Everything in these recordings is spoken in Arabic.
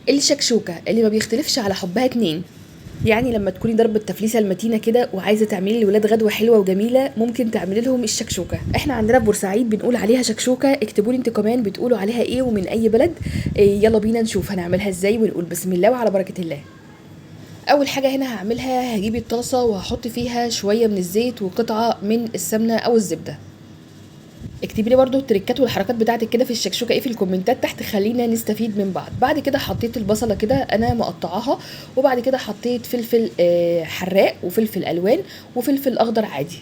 الشكشوكة اللي ما بيختلفش على حبها اتنين. يعني لما تكوني ضربة التفليسة المتينة كده وعايزة تعملي للولاد غدوة حلوة وجميلة، ممكن تعملي لهم الشكشوكة. احنا عندنا في بورسعيد بنقول عليها شكشوكة، اكتبوا لي انتوا كمان بتقولوا عليها ايه ومن اي بلد. يلا بينا نشوف هنعملها ازاي ونقول بسم الله وعلى بركة الله. اول حاجة هنا هعملها، هجيب الطاسة وهحط فيها شوية من الزيت وقطعة من السمنة او الزبدة. اكتبي لي برضو التريكات والحركات بتاعتك كده في الشكشوكه ايه في الكومنتات تحت، خلينا نستفيد من بعض. بعد كده حطيت البصله كده انا مقطعاها، وبعد كده حطيت فلفل حراق وفلفل الوان وفلفل اخضر عادي.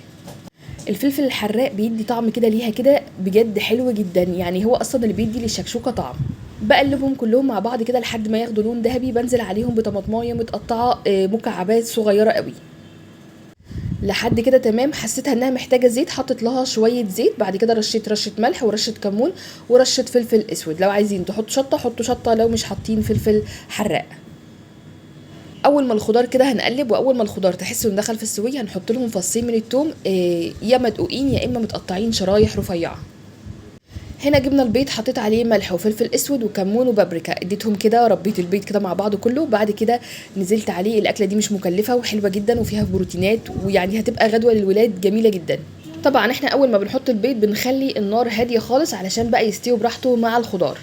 الفلفل الحراق بيدي طعم كده ليها كده بجد حلو جدا، يعني هو اصلا اللي بيدي للشكشوكه طعم. بقلبهم كلهم مع بعض كده لحد ما ياخدوا لون ذهبي، بنزل عليهم بطماطمايه متقطعه مكعبات صغيره قوي. لحد كده تمام، حسيتها انها محتاجه زيت، حطيت لها شويه زيت. بعد كده رشيت رشه ملح ورشه كمون ورشه فلفل اسود. لو عايزين تحطوا شطه حطوا شطه، لو مش حاطين فلفل حراق. اول ما الخضار كده هنقلب، واول ما الخضار تحسوا ان دخل في السويه هنحط لهم فصين من الثوم، يا مدقوقين يا اما متقطعين شرايح رفيعه. هنا جبنا البيض، حطيت عليه ملح وفلفل اسود وكمون وبابريكا، اديتهم كده، ربيت البيض كده مع بعضه كله. بعد كده نزلت عليه. الاكله دي مش مكلفه وحلوه جدا وفيها بروتينات، ويعني هتبقى غدوه للولاد جميله جدا. طبعا احنا اول ما بنحط البيض بنخلي النار هاديه خالص علشان بقى يستوي براحته مع الخضار.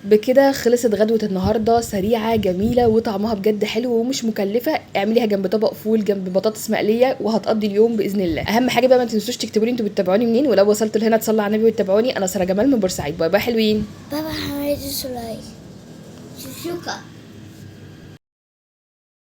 بكده خلصت غدوة النهاردة، سريعة جميلة وطعمها بجد حلو ومش مكلفة. اعمليها جنب طبق فول جنب بطاطس مقلية وهتقضي اليوم بإذن الله. أهم حاجة بقى ما تنسوش تكتبوا لي انتوا بتتابعوني منين، ولو وصلتوا لهنا تصلوا على النبي وتتابعوني. أنا سارة جمال من بورسعيد. باي باي حلوين. بابا حميد سلاي شوشوكا.